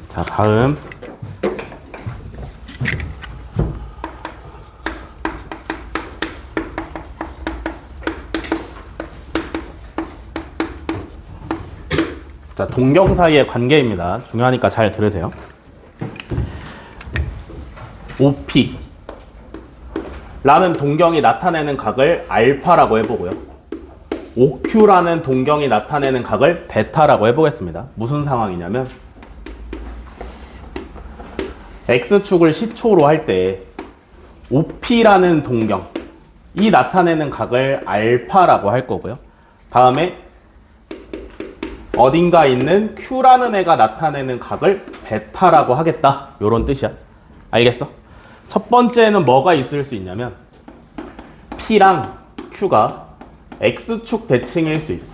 자, 다음 자, 동경 사이의 관계입니다. 중요하니까 잘 들으세요. OP 라는 동경이 나타내는 각을 알파라고 해보고요. OQ라는 동경이 나타내는 각을 베타라고 해보겠습니다. 무슨 상황이냐면 X축을 시초로 할 때 OP라는 동경이 나타내는 각을 알파라고 할 거고요. 다음에 어딘가 있는 Q라는 애가 나타내는 각을 베타라고 하겠다. 요런 뜻이야. 알겠어? 첫 번째는 뭐가 있을 수 있냐면 P랑 Q가 X축 대칭일 수 있어.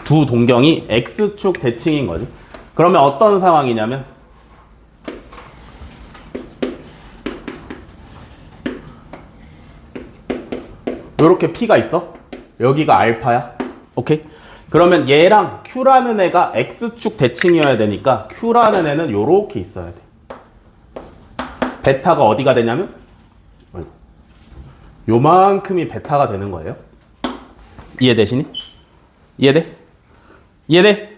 두 동경이 X축 대칭인 거지. 그러면 어떤 상황이냐면 요렇게 P가 있어. 여기가 알파야. 오케이? 그러면 얘랑 Q라는 애가 X축 대칭이어야 되니까 Q라는 애는 요렇게 있어야 돼. 베타가 어디가 되냐면 요만큼이 베타가 되는 거예요. 이해되시니? 이해돼? 이해돼?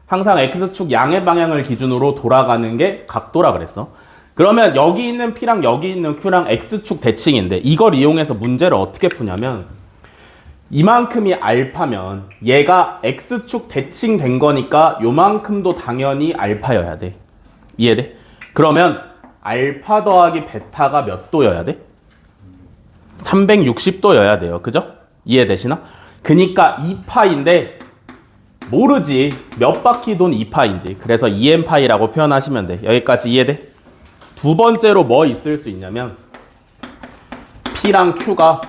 항상 X축 양의 방향을 기준으로 돌아가는 게 각도라 그랬어. 그러면 여기 있는 P랑 여기 있는 Q랑 X축 대칭인데 이걸 이용해서 문제를 어떻게 푸냐면 이만큼이 알파면 얘가 X축 대칭된 거니까 요만큼도 당연히 알파여야 돼. 이해돼? 그러면 알파 더하기 베타가 몇 도여야 돼? 360도여야 돼요. 그죠? 이해되시나? 그니까 2파인데 모르지 몇 바퀴 돈 2파인지. 그래서 2n파이라고 표현하시면 돼. 여기까지 이해돼? 두 번째로 뭐 있을 수 있냐면 P랑 Q가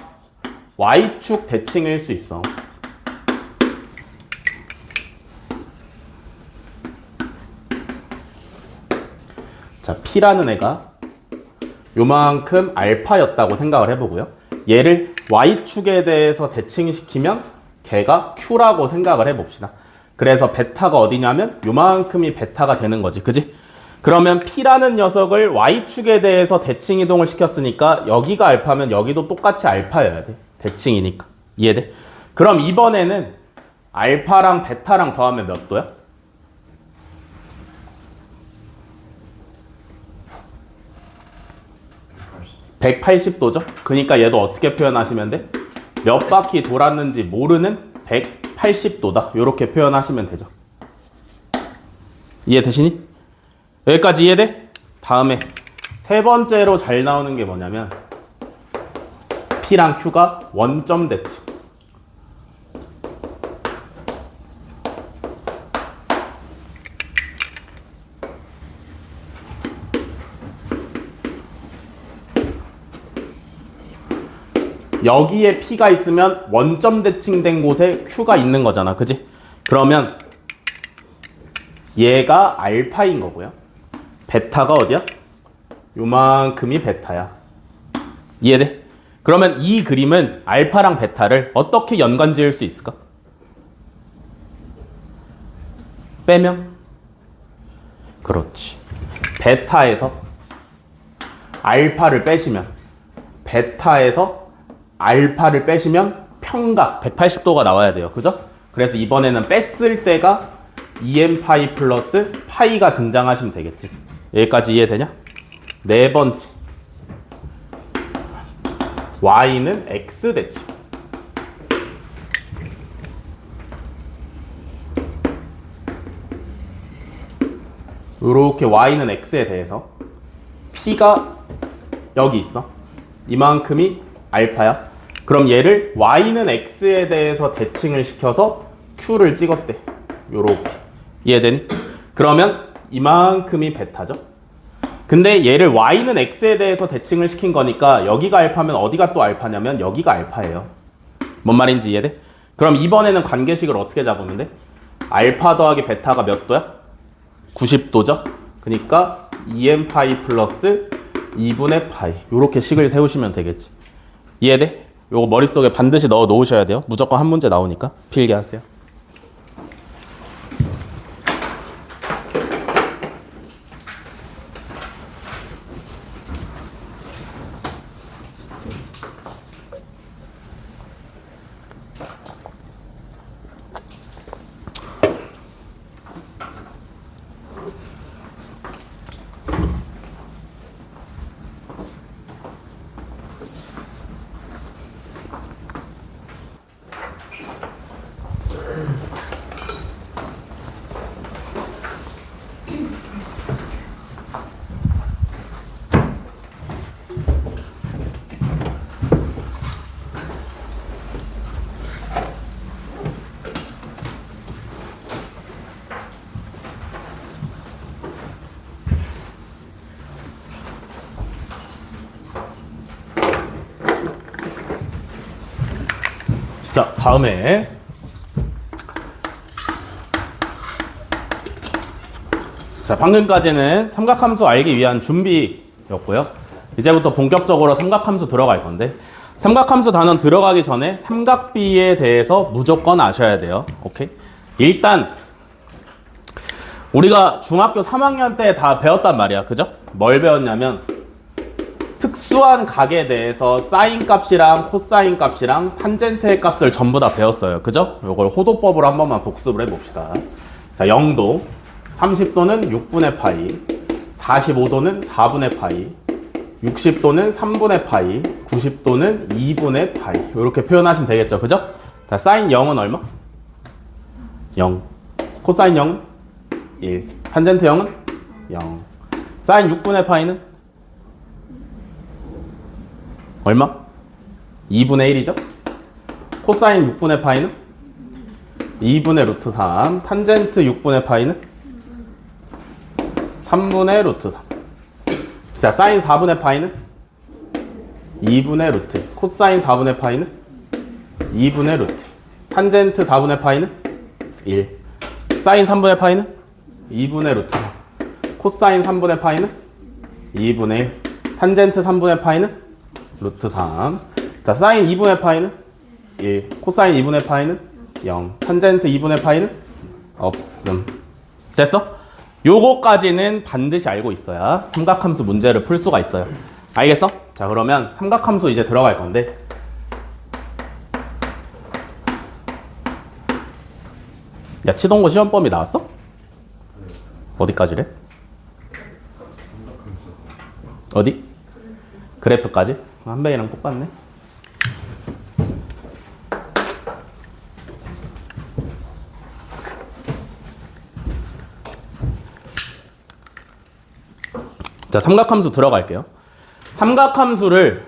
Y축 대칭일 수 있어. 자, P라는 애가 요만큼 알파였다고 생각을 해보고요. 얘를 Y축에 대해서 대칭시키면 걔가 Q라고 생각을 해봅시다. 그래서 베타가 어디냐면 요만큼이 베타가 되는 거지. 그지? 그러면 P라는 녀석을 Y축에 대해서 대칭 이동을 시켰으니까 여기가 알파면 여기도 똑같이 알파여야 돼. 대칭이니까. 이해돼? 그럼 이번에는 알파랑 베타랑 더하면 몇 도야? 180도죠? 그러니까 얘도 어떻게 표현하시면 돼? 몇 바퀴 돌았는지 모르는 180도다. 이렇게 표현하시면 되죠. 이해되시니? 여기까지 이해돼? 다음에 세 번째로 잘 나오는 게 뭐냐면 P랑 Q가 원점 대칭. 여기에 P가 있으면 원점 대칭된 곳에 Q가 있는 거잖아. 그지? 그러면 얘가 알파인 거고요. 베타가 어디야? 요만큼이 베타야. 이해돼? 그러면 이 그림은 알파랑 베타를 어떻게 연관 지을 수 있을까? 빼면? 그렇지. 베타에서 알파를 빼시면 베타에서 알파를 빼시면 평각 180도가 나와야 돼요. 그죠? 그래서 이번에는 뺐을 때가 2n파이 플러스 파이가 등장하시면 되겠지. 여기까지 이해되냐? 네 번째. y는 x 대칭. 이렇게 y는 x에 대해서 p가 여기 있어. 이만큼이 알파야. 그럼 얘를 y는 x에 대해서 대칭을 시켜서 q를 찍었대. 요렇게. 이해되니? 그러면 이만큼이 베타죠. 근데 얘를 y는 x에 대해서 대칭을 시킨 거니까 여기가 알파면 어디가 또 알파냐면 여기가 알파예요. 뭔 말인지 이해돼? 그럼 이번에는 관계식을 어떻게 잡으면 돼? 알파 더하기 베타가 몇 도야? 90도죠? 그러니까 2n 파이 플러스 2분의 파이 요렇게 식을 세우시면 되겠지. 이해돼? 요거 머릿속에 반드시 넣어 놓으셔야 돼요. 무조건 한 문제 나오니까 필기 하세요. 자, 다음에 자, 방금까지는 삼각함수 알기 위한 준비였고요. 이제부터 본격적으로 삼각함수 들어갈 건데 삼각함수 단원 들어가기 전에 삼각비에 대해서 무조건 아셔야 돼요. 오케이? 일단 우리가 중학교 3학년 때 다 배웠단 말이야. 그죠? 뭘 배웠냐면 특수한 각에 대해서 사인 값이랑 코사인 값이랑 탄젠트의 값을 전부 다 배웠어요. 그죠? 이걸 호도법으로 한 번만 복습을 해봅시다. 자, 0도, 30도는 6분의 파이, 45도는 4분의 파이, 60도는 3분의 파이, 90도는 2분의 파이. 이렇게 표현하시면 되겠죠. 그죠? 자, 사인 0은 얼마? 0. 코사인 0은 1. 탄젠트 0은 0. 사인 6분의 파이는 얼마? 2분의 1이죠? 코사인 6분의 파이는 2분의 루트 3. 탄젠트 6분의 파이는 3분의 루트 3. 자, 사인 4분의 파이는 2분의 루트. 코사인 4분의 파이는 2분의 루트. 탄젠트 4분의 파이는 1. 사인 3분의 파이는 2분의 루트 3. 코사인 3분의 파이는 2분의 1. 탄젠트 3분의 파이는 루트 3. 자, 사인 2분의 파이는 1. 코사인 2분의 파이는 0. 탄젠트 2분의 파이는 없음. 됐어? 요거까지는 반드시 알고 있어야 삼각함수 문제를 풀 수가 있어요. 알겠어? 자, 그러면 삼각함수 이제 들어갈 건데 야, 치동고 시험 범위 나왔어? 어디까지래? 어디? 그래프까지? 한배이랑 똑같네. 자, 삼각함수 들어갈게요. 삼각함수를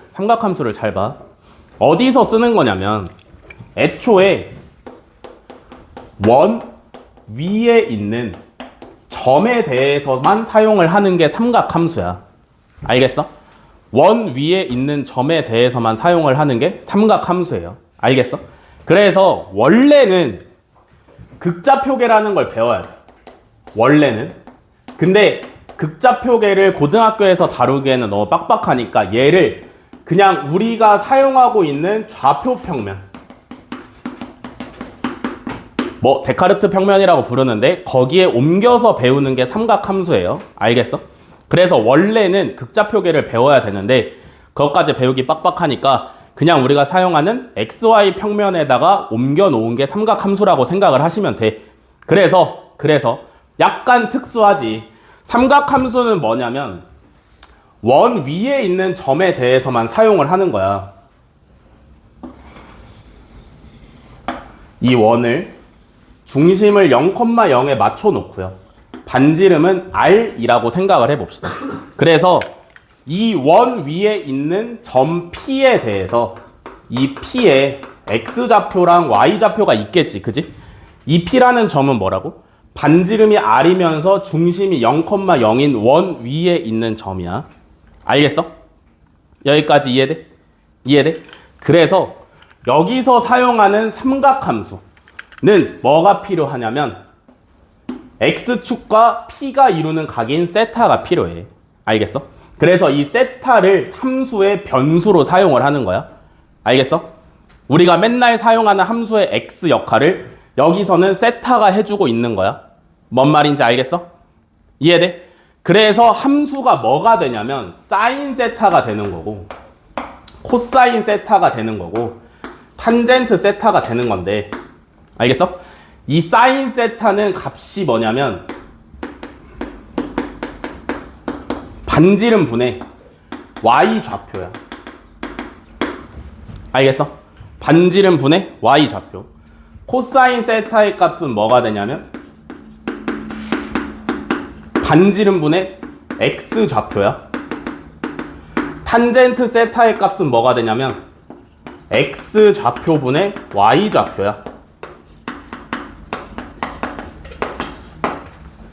잘 봐. 어디서 쓰는 거냐면 애초에 원 위에 있는 점에 대해서만 사용을 하는 게 삼각함수야. 알겠어? 원 위에 있는 점에 대해서만 사용을 하는 게 삼각함수예요. 알겠어? 그래서 원래는 극좌표계라는 걸 배워야 돼. 원래는. 근데 극좌표계를 고등학교에서 다루기에는 너무 빡빡하니까 얘를 그냥 우리가 사용하고 있는 좌표평면, 뭐 데카르트 평면이라고 부르는데 거기에 옮겨서 배우는 게 삼각함수예요. 알겠어? 그래서 원래는 극좌표계를 배워야 되는데 그것까지 배우기 빡빡하니까 그냥 우리가 사용하는 XY 평면에다가 옮겨 놓은 게 삼각함수라고 생각을 하시면 돼. 그래서 약간 특수하지. 삼각함수는 뭐냐면 원 위에 있는 점에 대해서만 사용을 하는 거야. 이 원을 중심을 0,0에 맞춰 놓고요. 반지름은 R이라고 생각을 해봅시다. 그래서 이 원 위에 있는 점 P에 대해서 이 P에 X좌표랑 Y좌표가 있겠지. 그지? 이 P라는 점은 뭐라고? 반지름이 r이면서 중심이 0,0인 원 위에 있는 점이야. 알겠어? 여기까지 이해돼? 이해돼? 그래서 여기서 사용하는 삼각함수는 뭐가 필요하냐면 x축과 p가 이루는 각인 세타가 필요해. 알겠어? 그래서 이 세타를 함수의 변수로 사용을 하는 거야. 알겠어? 우리가 맨날 사용하는 함수의 x 역할을 여기서는 세타가 해주고 있는 거야. 뭔 말인지 알겠어? 이해돼? 그래서 함수가 뭐가 되냐면 사인 세타가 되는 거고 코사인 세타가 되는 거고 탄젠트 세타가 되는 건데 알겠어? 이 사인 세타는 값이 뭐냐면 반지름 분의 y 좌표야. 알겠어? 반지름 분의 y 좌표. 코사인 세타의 값은 뭐가 되냐면 반지름 분의 x 좌표야. 탄젠트 세타의 값은 뭐가 되냐면 x 좌표분의 y 좌표야.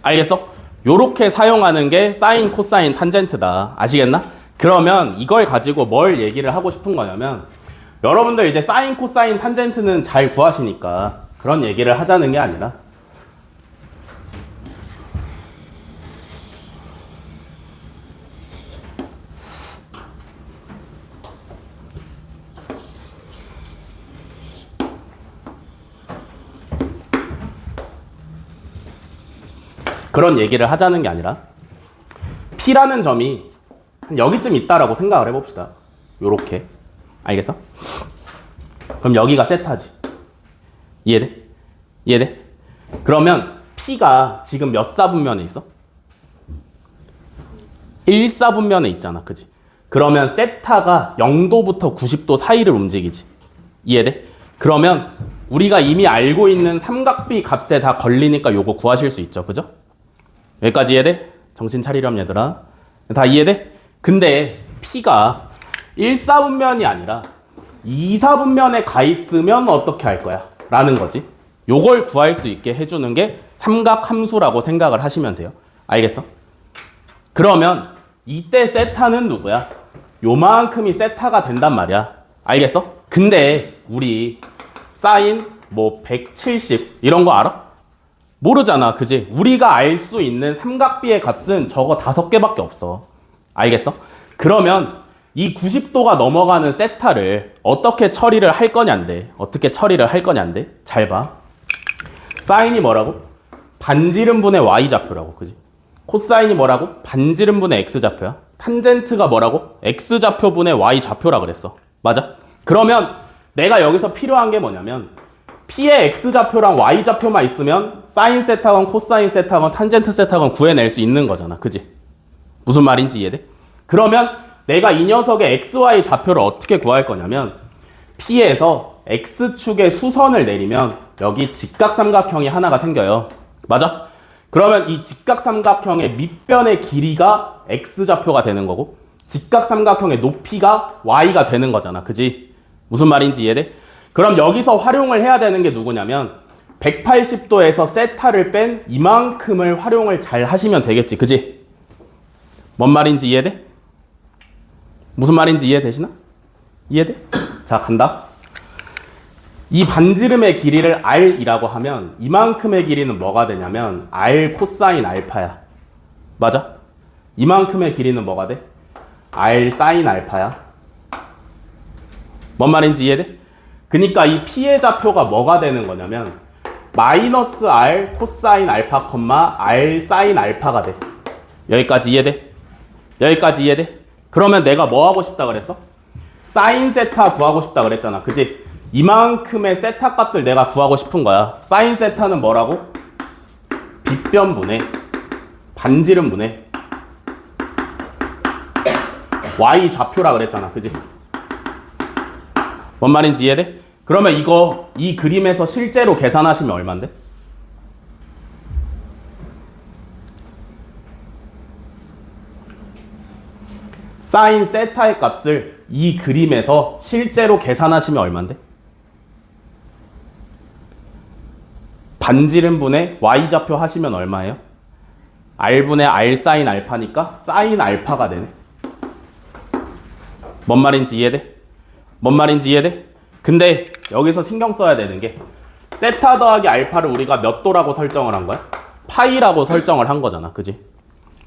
알겠어? 요렇게 사용하는 게 사인, 코사인, 탄젠트다. 아시겠나? 그러면 이걸 가지고 뭘 얘기를 하고 싶은 거냐면 여러분들 이제 사인, 코사인, 탄젠트는 잘 구하시니까 그런 얘기를 하자는 게 아니라 그런 얘기를 하자는 게 아니라 P라는 점이 한 여기쯤 있다라고 생각을 해봅시다. 요렇게. 알겠어? 그럼 여기가 세타지. 이해돼? 이해돼? 그러면 P가 지금 몇 사분면에 있어? 1사분면에 있잖아. 그지? 그러면 세타가 0도부터 90도 사이를 움직이지. 이해돼? 그러면 우리가 이미 알고 있는 삼각비 값에 다 걸리니까 요거 구하실 수 있죠. 그죠? 여기까지 이해돼? 정신 차리렴 얘들아. 다 이해돼? 근데 P가 1사분면이 아니라 2사분면에 가 있으면 어떻게 할 거야? 라는 거지. 요걸 구할 수 있게 해주는 게 삼각함수라고 생각을 하시면 돼요. 알겠어? 그러면 이때 세타는 누구야? 요만큼이 세타가 된단 말이야. 알겠어? 근데 우리 사인 뭐 170 이런 거 알아? 모르잖아. 그지? 우리가 알 수 있는 삼각비의 값은 저거 5개밖에 없어. 알겠어? 그러면 이 90도가 넘어가는 세타를 어떻게 처리를 할 거냐인데 어떻게 처리를 할 거냐인데 잘 봐. 사인이 뭐라고? 반지름분의 y 좌표라고. 그지? 코사인이 뭐라고? 반지름분의 x 좌표야. 탄젠트가 뭐라고? x 좌표분의 y 좌표라 그랬어. 맞아? 그러면 내가 여기서 필요한 게 뭐냐면 P의 x 좌표랑 y 좌표만 있으면 사인 세타건 코사인 세타건 탄젠트 세타건 구해낼 수 있는 거잖아. 그지? 무슨 말인지 이해돼? 그러면 내가 이 녀석의 xy 좌표를 어떻게 구할 거냐면 P에서 x축의 수선을 내리면 여기 직각삼각형이 하나가 생겨요. 맞아? 그러면 이 직각삼각형의 밑변의 길이가 x좌표가 되는 거고 직각삼각형의 높이가 y가 되는 거잖아. 그지? 무슨 말인지 이해돼? 그럼 여기서 활용을 해야 되는 게 누구냐면 180도에서 세타를 뺀 이만큼을 활용을 잘 하시면 되겠지. 그지? 뭔 말인지 이해돼? 무슨 말인지 이해되시나? 이해돼? 자, 간다. 이 반지름의 길이를 r이라고 하면 이만큼의 길이는 뭐가 되냐면 r 코사인 알파야. 맞아? 이만큼의 길이는 뭐가 돼? r 사인 알파야. 뭔 말인지 이해돼? 그러니까 이 P의 좌표가 뭐가 되는 거냐면 마이너스 r 코사인 알파 r 사인 알파가 돼. 여기까지 이해돼? 여기까지 이해돼? 그러면 내가 뭐 하고 싶다 그랬어? 사인 세타 구하고 싶다 그랬잖아. 그지? 이만큼의 세타 값을 내가 구하고 싶은 거야. 사인 세타는 뭐라고? 빗변분의 반지름분의 y 좌표라 그랬잖아. 그지? 뭔 말인지 이해돼? 그러면 이거 이 그림에서 실제로 계산하시면 얼만데? 사인 세타의 값을 이 그림에서 실제로 계산하시면 얼만데? 반지름분의 y좌표 하시면 얼마예요? r분의 r 사인 알파니까 사인 알파가 되네. 뭔 말인지 이해돼? 뭔 말인지 이해돼? 근데 여기서 신경 써야 되는 게 세타 더하기 알파를 우리가 몇 도라고 설정을 한 거야? 파이라고 설정을 한 거잖아. 그지?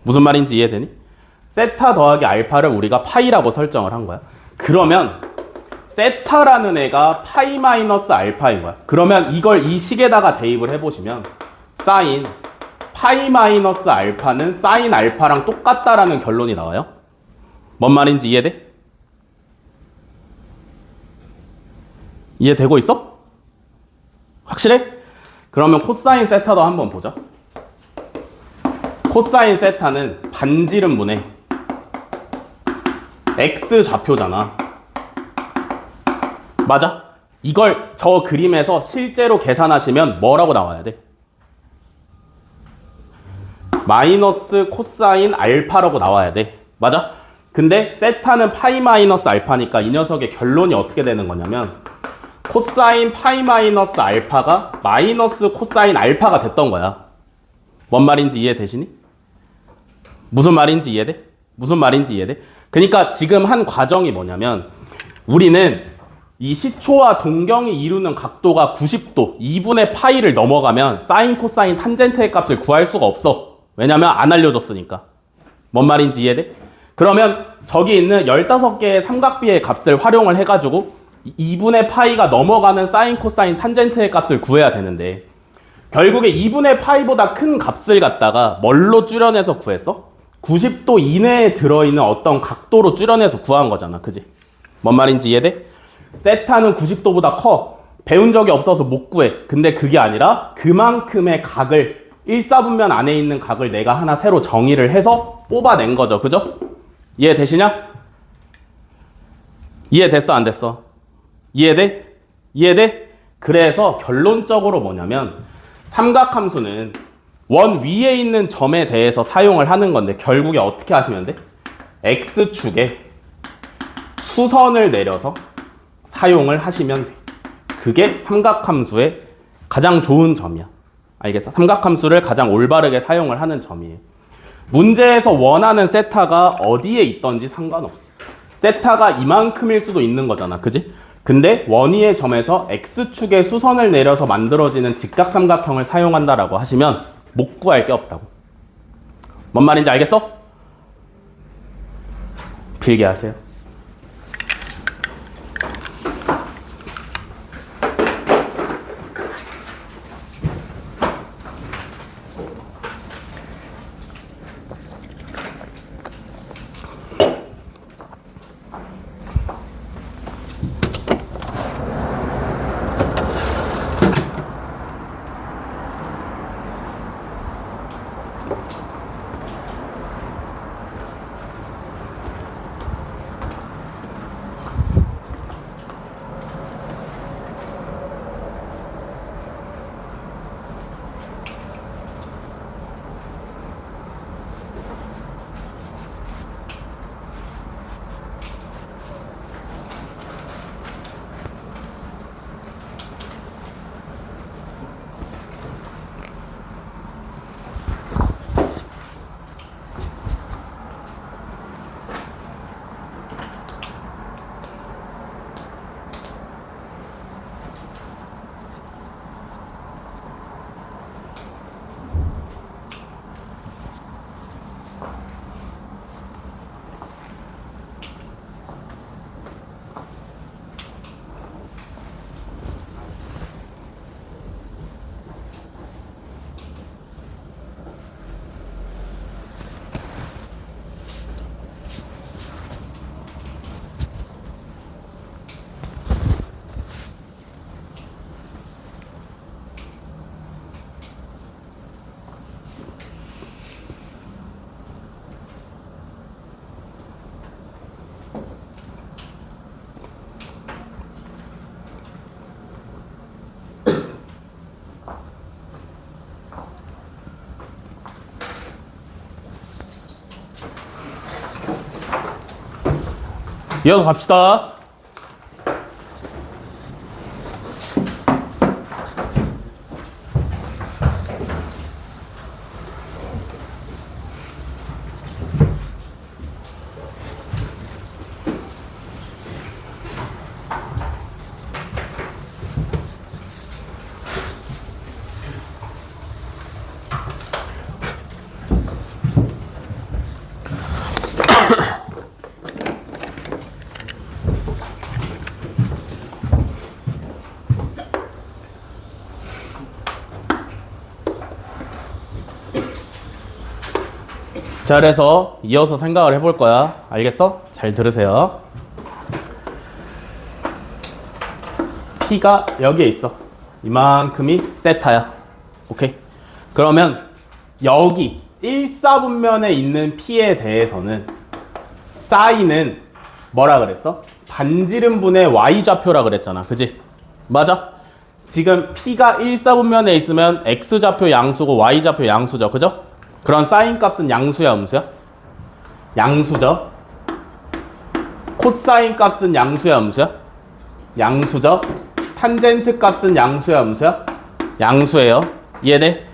무슨 말인지 이해되니? 세타 더하기 알파를 우리가 파이라고 설정을 한 거야. 그러면 세타라는 애가 파이 마이너스 알파인 거야. 그러면 이걸 이 식에다가 대입을 해보시면 사인 파이 마이너스 알파는 사인 알파랑 똑같다라는 결론이 나와요. 뭔 말인지 이해돼? 이해되고 있어? 확실해? 그러면 코사인 세타도 한번 보자. 코사인 세타는 반지름분의 x 좌표잖아. 맞아? 이걸 저 그림에서 실제로 계산하시면 뭐라고 나와야 돼? 마이너스 코사인 알파라고 나와야 돼. 맞아? 근데 세타는 파이 마이너스 알파니까 이 녀석의 결론이 어떻게 되는 거냐면 코사인 파이 마이너스 알파가 마이너스 코사인 알파가 됐던 거야. 뭔 말인지 이해되시니? 무슨 말인지 이해돼? 무슨 말인지 이해돼? 그러니까 지금 한 과정이 뭐냐면 우리는 이 시초와 동경이 이루는 각도가 90도 2분의 파이를 넘어가면 사인 코사인 탄젠트의 값을 구할 수가 없어. 왜냐면 안 알려줬으니까. 뭔 말인지 이해돼? 그러면 저기 있는 15개의 삼각비의 값을 활용을 해가지고 2분의 파이가 넘어가는 사인 코사인 탄젠트의 값을 구해야 되는데 결국에 2분의 파이보다 큰 값을 갖다가 뭘로 줄여내서 구했어? 90도 이내에 들어있는 어떤 각도로 줄여내서 구한 거잖아. 그지? 뭔 말인지 이해돼? 세타는 90도보다 커. 배운 적이 없어서 못 구해. 근데 그게 아니라 그만큼의 각을 1사분면 안에 있는 각을 내가 하나 새로 정의를 해서 뽑아낸 거죠. 그죠? 이해되시냐? 이해됐어? 안 됐어? 이해돼? 이해돼? 그래서 결론적으로 뭐냐면 삼각함수는 원 위에 있는 점에 대해서 사용을 하는 건데 결국에 어떻게 하시면 돼? X축에 수선을 내려서 사용을 하시면 돼. 그게 삼각함수의 가장 좋은 점이야. 알겠어? 삼각함수를 가장 올바르게 사용을 하는 점이에요. 문제에서 원하는 세타가 어디에 있던지 상관없어. 세타가 이만큼일 수도 있는 거잖아. 그지? 근데 원위의 점에서 X축에 수선을 내려서 만들어지는 직각삼각형을 사용한다라고 하시면 못 구할 게 없다고. 뭔 말인지 알겠어? 길게 하세요. 이어서 갑시다. 자, 그래서 이어서 생각을 해볼 거야. 알겠어? 잘 들으세요. P가 여기에 있어. 이만큼이 세타야. 오케이? 그러면 여기 1사분면에 있는 P에 대해서는 사인은 뭐라 그랬어? 반지름분의 Y좌표라 그랬잖아. 그지? 맞아? 지금 P가 1사분면에 있으면 X좌표 양수고 Y좌표 양수죠. 그죠? 그런 사인 값은 양수야, 음수야? 양수죠. 코사인 값은 양수야, 음수야? 양수죠. 탄젠트 값은 양수야, 음수야? 양수예요. 이해돼?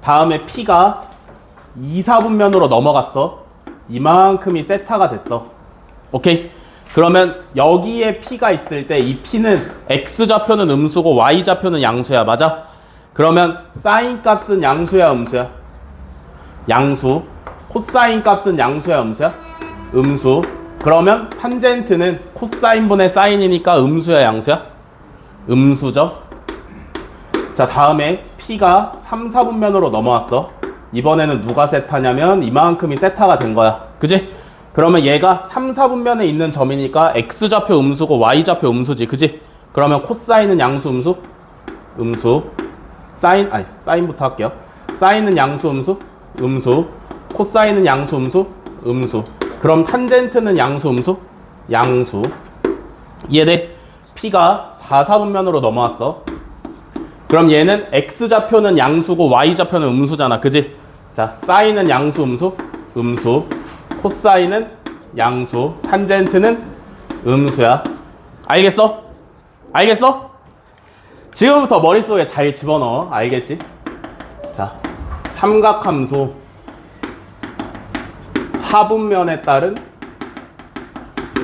다음에 P가 2사분면으로 넘어갔어. 이만큼이 세타가 됐어. 오케이? 그러면 여기에 P가 있을 때 이 P는 X좌표는 음수고 Y좌표는 양수야. 맞아? 그러면 사인 값은 양수야, 음수야? 양수. 코사인 값은 양수야, 음수야? 음수. 그러면 탄젠트는 코사인분의 사인이니까 음수야, 양수야? 음수죠. 자, 다음에 P가 3, 4분면으로 넘어왔어. 이번에는 누가 세타냐면 이만큼이 세타가 된 거야. 그지? 그러면 얘가 3, 4분면에 있는 점이니까 X좌표 음수고 Y좌표 음수지. 그지? 그러면 코사인은 양수, 음수? 음수. 사인부터 할게요. 사인은 양수, 음수? 음수. 코사인은 양수, 음수? 음수. 그럼 탄젠트는 양수, 음수? 양수. 이해돼? P가 4, 4분면으로 넘어왔어. 그럼 얘는 X좌표는 양수고 Y좌표는 음수잖아. 그지? 자, 사인은 양수, 음수? 음수. 코사인은 양수. 탄젠트는 음수야. 알겠어? 알겠어? 지금부터 머릿속에 잘 집어넣어. 알겠지? 자, 삼각함수 4분면에 따른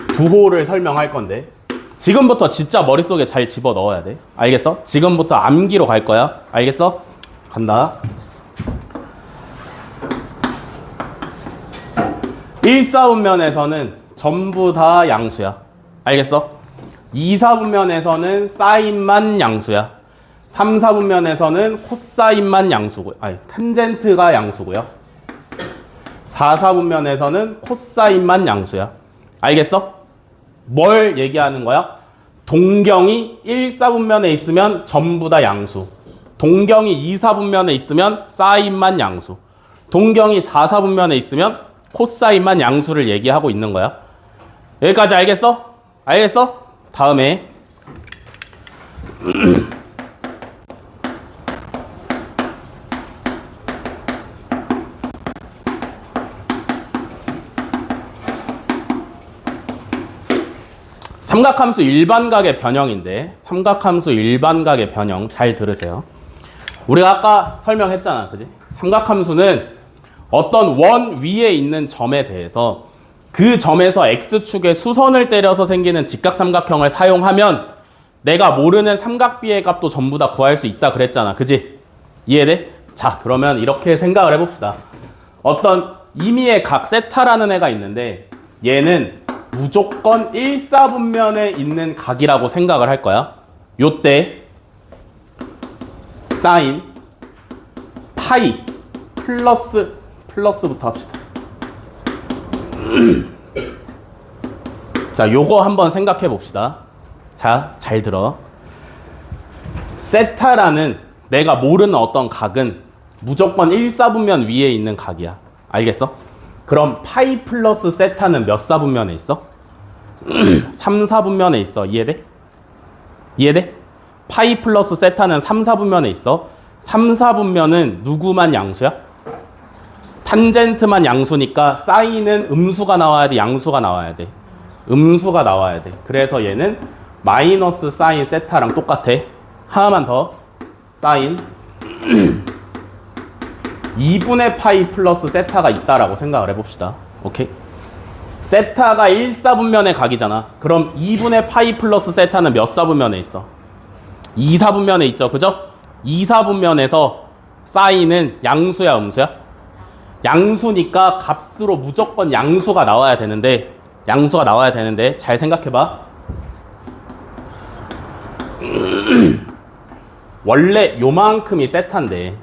부호를 설명할 건데 지금부터 진짜 머릿속에 잘 집어넣어야 돼. 알겠어? 지금부터 암기로 갈 거야. 알겠어? 간다. 1사분면에서는 전부 다 양수야. 알겠어? 2사분면에서는 사인만 양수야. 3사분면에서는 코사인만 양수고요. 아니, 탄젠트가 양수고요. 4사분면에서는 코사인만 양수야. 알겠어? 뭘 얘기하는 거야? 동경이 1사분면에 있으면 전부 다 양수. 동경이 2사분면에 있으면 사인만 양수. 동경이 4사분면에 있으면 코사인만 양수를 얘기하고 있는 거야. 여기까지 알겠어? 알겠어? 다음에 삼각함수 일반각의 변형인데 삼각함수 일반각의 변형 잘 들으세요. 우리가 아까 설명했잖아. 그지? 삼각함수는 어떤 원 위에 있는 점에 대해서 그 점에서 X축에 수선을 때려서 생기는 직각삼각형을 사용하면 내가 모르는 삼각비의 값도 전부 다 구할 수 있다 그랬잖아. 그지? 이해돼? 자, 그러면 이렇게 생각을 해봅시다. 어떤 임의의 각 세타라는 애가 있는데 얘는 무조건 1사분면에 있는 각이라고 생각을 할 거야. 요때 사인 파이 플러스부터 합시다. 자, 요거 한번 생각해 봅시다. 자, 잘 들어. 세타라는 내가 모르는 어떤 각은 무조건 1사분면 위에 있는 각이야. 알겠어? 그럼 파이 플러스 세타는 몇 사분면에 있어? 3, 4분면에 있어. 이해돼? 이해돼? 파이 플러스 세타는 3, 4분면에 있어. 3, 4분면은 누구만 양수야? 탄젠트만 양수니까 사인은 음수가 나와야 돼, 양수가 나와야 돼? 음수가 나와야 돼. 그래서 얘는 마이너스 사인 세타랑 똑같아. 하나만 더. 사인 2분의 파이 플러스 세타가 있다라고 생각을 해봅시다. 오케이? 세타가 1사분면의 각이잖아. 그럼 2분의 파이 플러스 세타는 몇 사분면에 있어? 2사분면에 있죠. 그죠? 2사분면에서 사인은 양수야, 음수야? 양수니까 값으로 무조건 양수가 나와야 되는데 잘 생각해봐. 원래 요만큼이 세타인데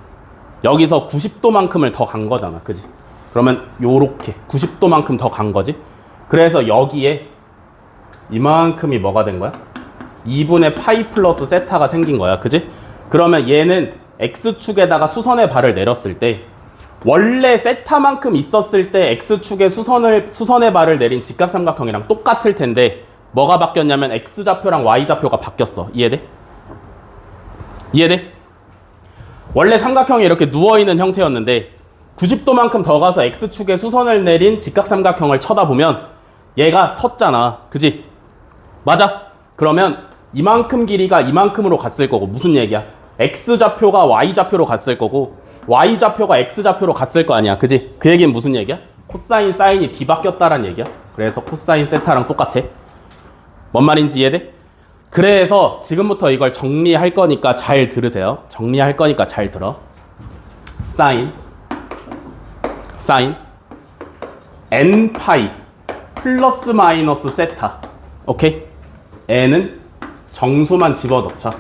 여기서 90도만큼을 더 간 거잖아. 그지? 그러면 요렇게 90도만큼 더 간 거지. 그래서 여기에 이만큼이 뭐가 된 거야? 2분의 파이 플러스 세타가 생긴 거야. 그지? 그러면 얘는 X축에다가 수선의 발을 내렸을 때 원래 세타만큼 있었을 때 X축에 수선의 발을 내린 직각삼각형이랑 똑같을 텐데 뭐가 바뀌었냐면 X좌표랑 Y좌표가 바뀌었어. 이해돼? 이해돼? 원래 삼각형이 이렇게 누워있는 형태였는데 90도만큼 더 가서 X축에 수선을 내린 직각삼각형을 쳐다보면 얘가 섰잖아. 그지? 맞아? 그러면 이만큼 길이가 이만큼으로 갔을 거고 무슨 얘기야? X좌표가 Y좌표로 갔을 거고 Y좌표가 X좌표로 갔을 거 아니야. 그지? 그 얘기는 무슨 얘기야? 코사인, 사인이 뒤바뀌었다란 얘기야. 그래서 코사인 세타랑 똑같아. 뭔 말인지 이해돼? 그래서 지금부터 이걸 정리할 거니까 잘 들으세요. 정리할 거니까 잘 들어. 사인 n파이 플러스 마이너스 세타. 오케이? n은 정수만 집어넣자.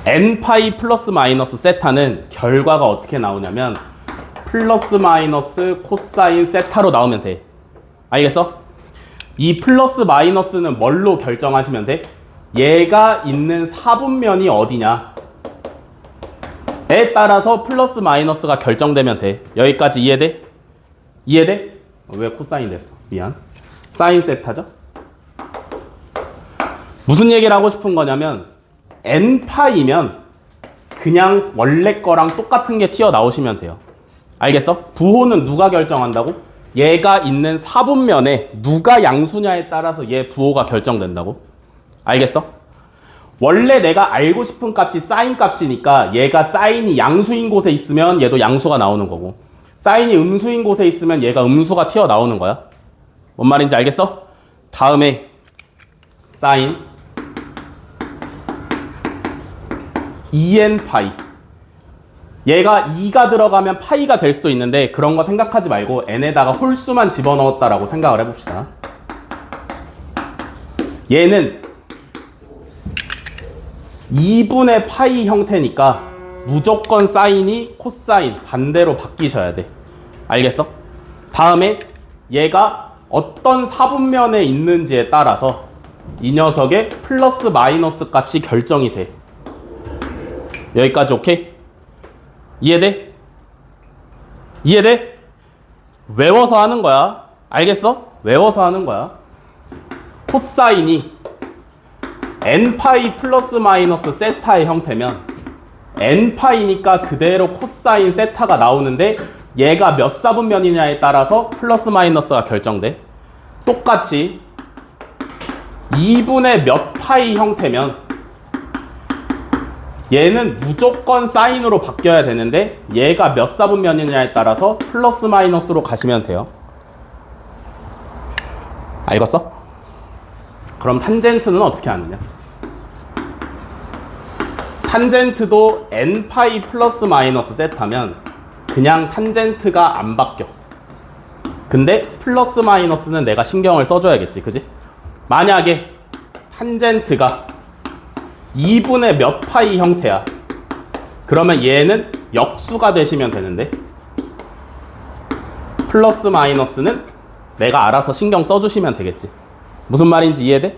n파이 플러스 마이너스 세타는 결과가 어떻게 나오냐면 플러스 마이너스 코사인 세타로 나오면 돼. 알겠어? 이 플러스 마이너스는 뭘로 결정하시면 돼? 얘가 있는 사분면이 어디냐 에 따라서 플러스 마이너스가 결정되면 돼. 여기까지 이해돼? 이해돼? 왜 코사인 됐어? 미안. 사인 세타죠? 무슨 얘기를 하고 싶은 거냐면 n파이면 그냥 원래 거랑 똑같은 게 튀어나오시면 돼요. 알겠어? 부호는 누가 결정한다고? 얘가 있는 사분면에 누가 양수냐에 따라서 얘 부호가 결정된다고? 알겠어? 원래 내가 알고 싶은 값이 사인 값이니까 얘가 사인이 양수인 곳에 있으면 얘도 양수가 나오는 거고 사인이 음수인 곳에 있으면 얘가 음수가 튀어나오는 거야. 뭔 말인지 알겠어? 다음에 사인 2n파이 얘가 2가 들어가면 파이가 될 수도 있는데 그런 거 생각하지 말고 n에다가 홀수만 집어넣었다라고 생각을 해봅시다. 얘는 2분의 파이 형태니까 무조건 사인이 코사인 반대로 바뀌셔야 돼. 알겠어? 다음에 얘가 어떤 사분면에 있는지에 따라서 이 녀석의 플러스 마이너스 값이 결정이 돼. 여기까지 오케이? 이해돼? 이해돼? 외워서 하는 거야. 알겠어? 외워서 하는 거야. 코사인이 n파이 플러스 마이너스 세타의 형태면 n파이니까 그대로 코사인 세타가 나오는데 얘가 몇 사분면이냐에 따라서 플러스 마이너스가 결정돼. 똑같이 2분의 몇 파이 형태면 얘는 무조건 사인으로 바뀌어야 되는데 얘가 몇 사분면이냐에 따라서 플러스 마이너스로 가시면 돼요. 알겠어? 그럼 탄젠트는 어떻게 하느냐? 탄젠트도 n파이 플러스 마이너스 세타면 그냥 탄젠트가 안 바뀌어. 근데 플러스 마이너스는 내가 신경을 써줘야겠지. 그지? 만약에 탄젠트가 2분의 몇 파이 형태야. 그러면 얘는 역수가 되시면 되는데 플러스 마이너스는 내가 알아서 신경 써주시면 되겠지. 무슨 말인지 이해돼?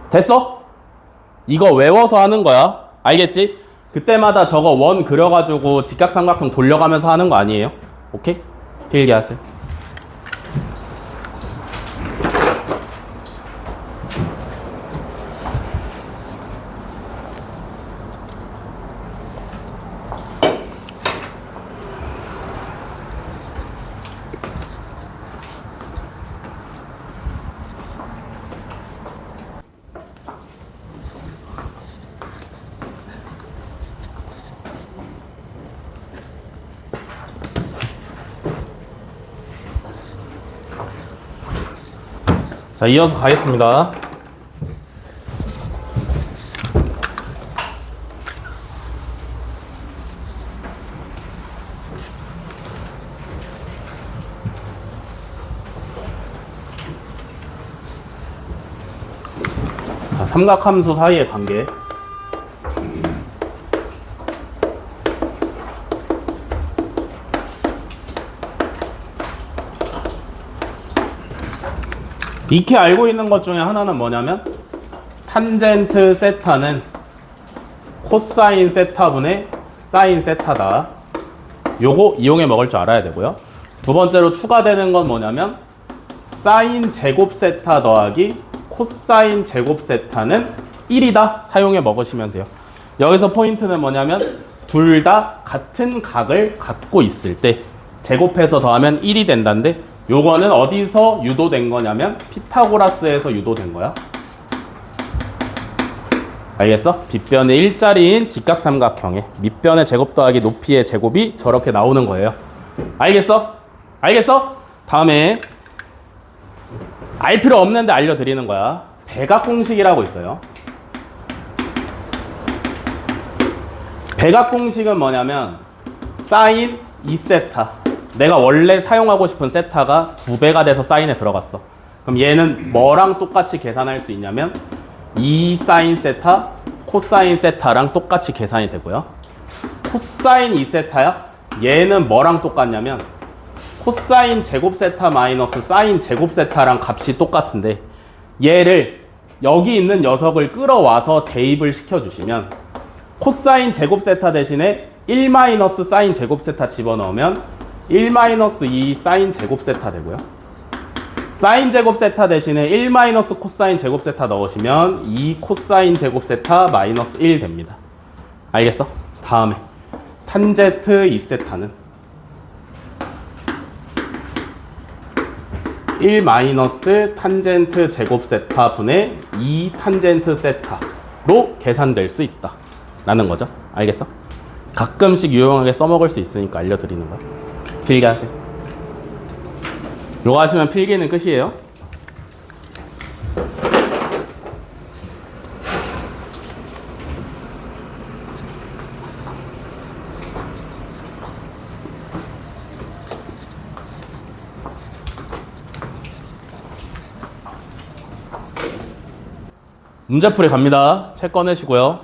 됐어? 이거 외워서 하는 거야. 알겠지? 그때마다 저거 원 그려가지고 직각삼각형 돌려가면서 하는 거 아니에요? 오케이? 길게 하세요. 자, 이어서 가겠습니다. 자, 삼각함수 사이의 관계. 익히 알고 있는 것 중에 하나는 뭐냐면 탄젠트 세타는 코사인 세타분의 사인 세타다. 요거 이용해 먹을 줄 알아야 되고요. 두 번째로 추가되는 건 뭐냐면 사인 제곱 세타 더하기 코사인 제곱 세타는 1이다. 사용해 먹으시면 돼요. 여기서 포인트는 뭐냐면 둘 다 같은 각을 갖고 있을 때 제곱해서 더하면 1이 된다는데 요거는 어디서 유도된 거냐면 피타고라스에서 유도된 거야. 알겠어? 빗변의 일자리인 직각삼각형의 밑변의 제곱 더하기 높이의 제곱이 저렇게 나오는 거예요. 알겠어? 알겠어? 다음에 알 필요 없는데 알려드리는 거야. 백악 공식이라고 있어요. 백악 공식은 뭐냐면 사인 2세타, 내가 원래 사용하고 싶은 세타가 2배가 돼서 사인에 들어갔어. 그럼 얘는 뭐랑 똑같이 계산할 수 있냐면 2 사인 세타, 코사인 세타랑 똑같이 계산이 되고요. 코사인 2세타야? 얘는 뭐랑 똑같냐면 코사인 제곱 세타 마이너스 사인 제곱 세타랑 값이 똑같은데 얘를 여기 있는 녀석을 끌어와서 대입을 시켜주시면 코사인 제곱 세타 대신에 1 마이너스 사인 제곱 세타 집어넣으면 1 마이너스 2 사인 제곱 세타 되고요. 사인 제곱 세타 대신에 1 마이너스 코사인 제곱 세타 넣으시면 2 코사인 제곱 세타 마이너스 1 됩니다. 알겠어? 다음에 탄젠트 2세타는 1 마이너스 탄젠트 제곱 세타 분의 2 탄젠트 세타로 계산될 수 있다 라는 거죠. 알겠어? 가끔씩 유용하게 써먹을 수 있으니까 알려드리는 거야. 길게 하세요. 요거 하시면 필기는 끝이에요. 문제풀이 갑니다. 책 꺼내시고요.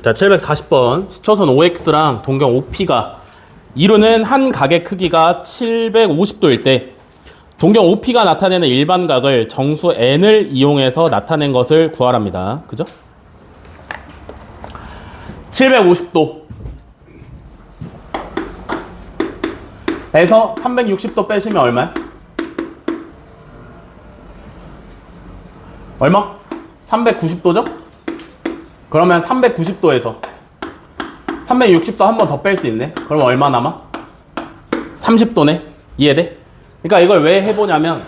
자, 740번. 시초선 OX랑 동경 OP가 이루는 한 각의 크기가 750도일 때 동경 OP가 나타내는 일반각을 정수 n을 이용해서 나타낸 것을 구하랍니다. 그죠? 750도 에서 360도 빼시면 얼마야? 얼마? 390도죠? 그러면 390도에서 360도 한 번 더 뺄 수 있네. 그럼 얼마 남아? 30도네. 이해돼? 그러니까 이걸 왜 해보냐면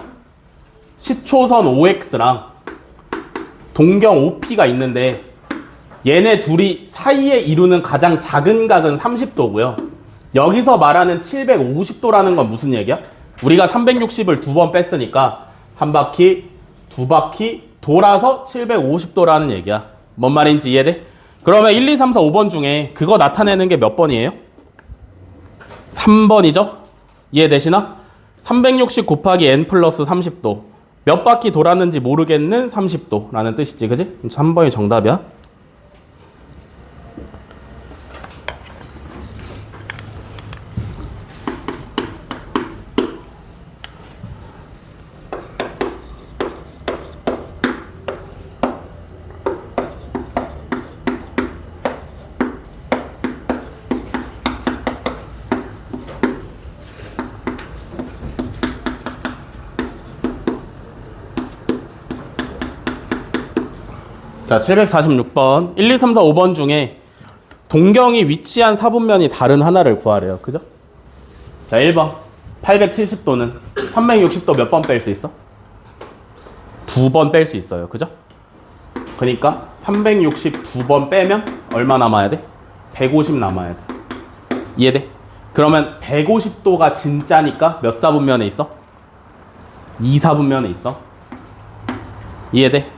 시초선 OX랑 동경 OP가 있는데 얘네 둘이 사이에 이루는 가장 작은 각은 30도고요. 여기서 말하는 750도라는 건 무슨 얘기야? 우리가 360을 두 번 뺐으니까 한 바퀴, 두 바퀴 돌아서 750도라는 얘기야. 뭔 말인지 이해돼? 그러면 1, 2, 3, 4, 5번 중에 그거 나타내는 게 몇 번이에요? 3번이죠? 이해되시나? 360 곱하기 n 플러스 30도. 몇 바퀴 돌았는지 모르겠는 30도라는 뜻이지, 그지? 3번이 정답이야. 자, 746번. 1, 2, 3, 4, 5번 중에 동경이 위치한 사분면이 다른 하나를 구하래요. 그죠? 자, 1번. 870도는 360도 몇 번 뺄 수 있어? 2번 뺄 수 있어요. 그죠? 그러니까 362번 빼면 얼마 남아야 돼? 150 남아야 돼. 이해돼? 그러면 150도가 진짜니까 몇 사분면에 있어? 2사분면에 있어. 이해돼?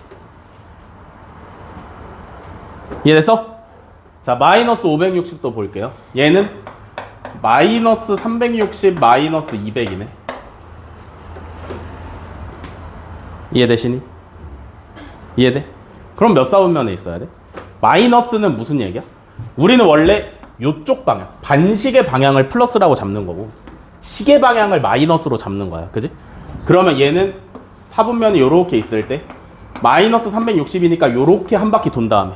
이해됐어? 자, 마이너스 560도 볼게요. 얘는 마이너스 360 마이너스 200이네. 이해되시니? 이해돼? 그럼 몇 사분면에 있어야 돼? 마이너스는 무슨 얘기야? 우리는 원래 요쪽 방향, 반시계 방향을 플러스라고 잡는 거고 시계 방향을 마이너스로 잡는 거야. 그지? 그러면 얘는 사분면이 요렇게 있을 때 마이너스 360이니까 요렇게 한 바퀴 돈 다음에